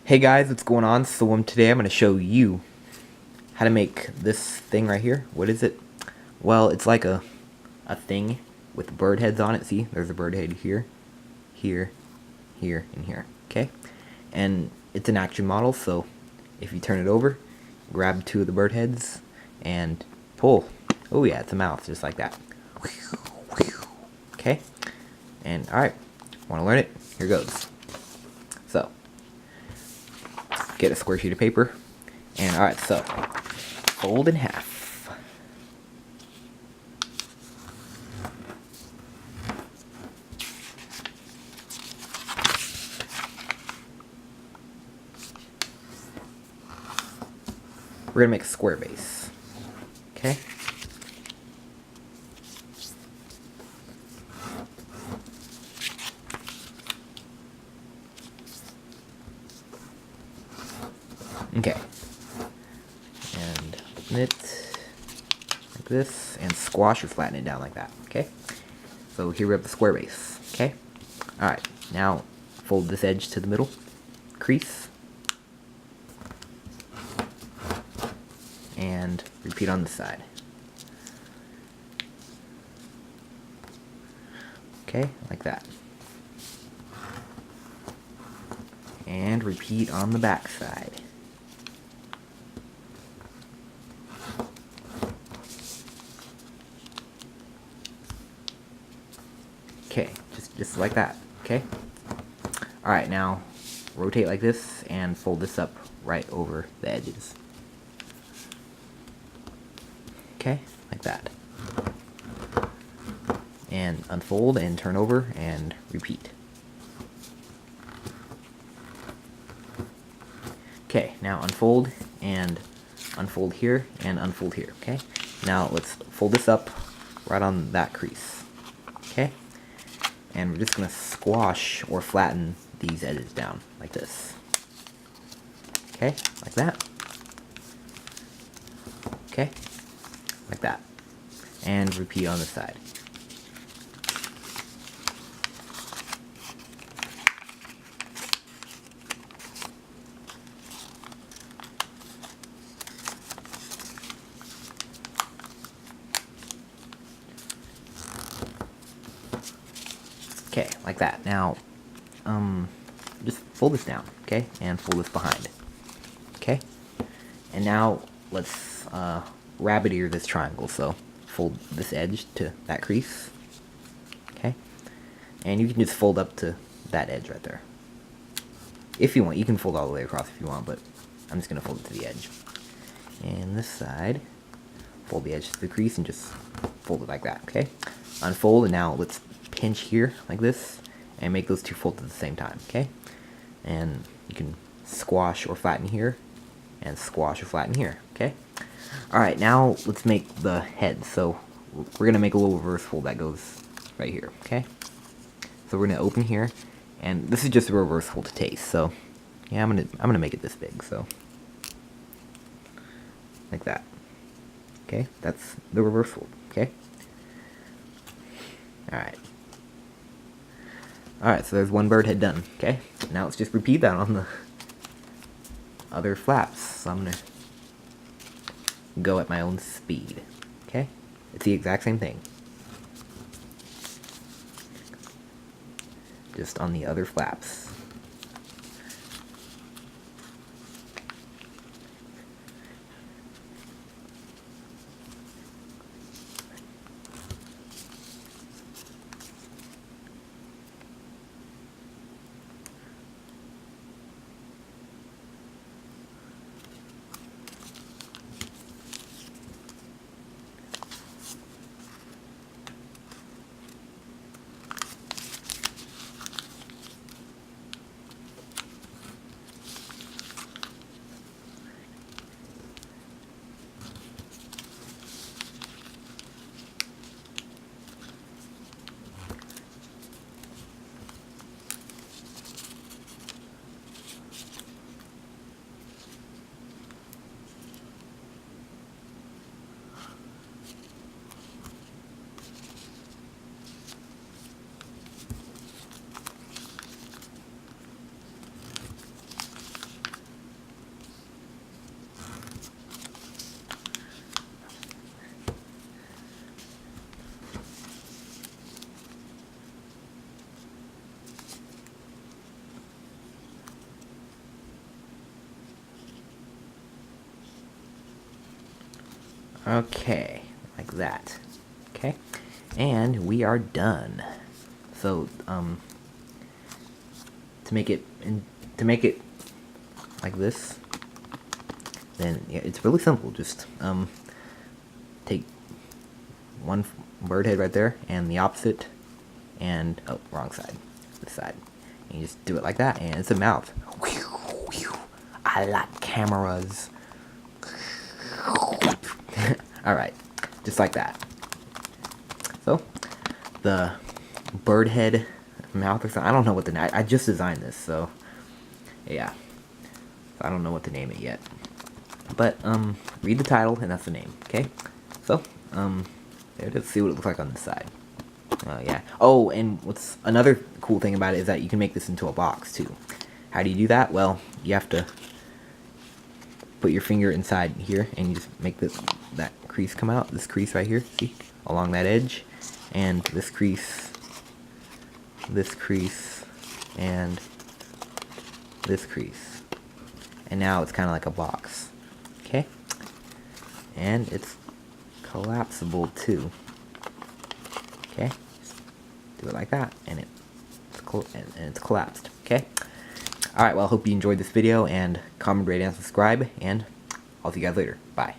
Hey guys, what's going on? So today I'm going to show you how to make this thing right here. What is it? Well, it's like a thing with bird heads on it. See, there's a bird head here, here, here, and here. Okay? And it's an action model, so if you turn it over, grab two of the bird heads and pull. Oh yeah, it's a mouth, just like that. Okay? And alright, want to learn it? Here goes. So, get a square sheet of paper, and alright, so fold in half. We're gonna make a square base. Okay? Okay. And open it like this, and squash or flatten it down like that. Okay? So here we have the square base. Okay? Alright, now fold this edge to the middle, crease, and repeat on this side. Okay, like that. And repeat on the back side. Okay, just like that. Okay? Alright, now rotate like this and fold this up right over the edges. Okay, like that. And unfold and turn over and repeat. Okay, now unfold and unfold here and unfold here. Okay, now let's fold this up right on that crease. Okay, and we're just gonna squash or flatten these edges down like this. Okay, like that. Okay, like that. And repeat on the side. Okay, like that. Now, just fold this down, okay, and fold this behind. Okay, and now let's rabbit ear this triangle. So fold this edge to that crease. Okay, and you can just fold up to that edge right there. If you want, you can fold all the way across if you want, but I'm just gonna fold it to the edge. And this side, fold the edge to the crease and just fold it like that. Okay, unfold, and now let's pinch here like this and make those two folds at the same time. Okay, and you can squash or flatten here and squash or flatten here. Okay, alright, now let's make the head. So we're gonna make a little reverse fold that goes right here. Okay, so we're gonna open here, and this is just a reverse fold to taste. So yeah, I'm gonna make it this big, so like that. Okay, that's the reverse fold. Okay, alright, so there's one bird head done. Okay, now let's just repeat that on the other flaps. So I'm gonna go at my own speed. Okay, it's the exact same thing, just on the other flaps. Okay, like that. Okay, and we are done. So to make it like this, then yeah, it's really simple. Just take one bird head right there and the opposite, and oh, wrong side, this side, and you just do it like that, and it's a mouth. I like cameras. Alright, just like that. So, the bird head mouth or something, I don't know what the name, I just designed this, so yeah. So I don't know what to name it yet. But, read the title, and that's the name, okay? So, let's see what it looks like on this side. Yeah. Oh, and what's another cool thing about it is that you can make this into a box, too. How do you do that? Well, you have to put your finger inside here, and you just make that crease come out. This crease right here, see? Along that edge. And this crease, and this crease. And now it's kind of like a box. Okay? And it's collapsible, too. Okay? Do it like that, and it's collapsed. Okay? Alright, well, I hope you enjoyed this video, and comment, rate, and subscribe, and I'll see you guys later. Bye.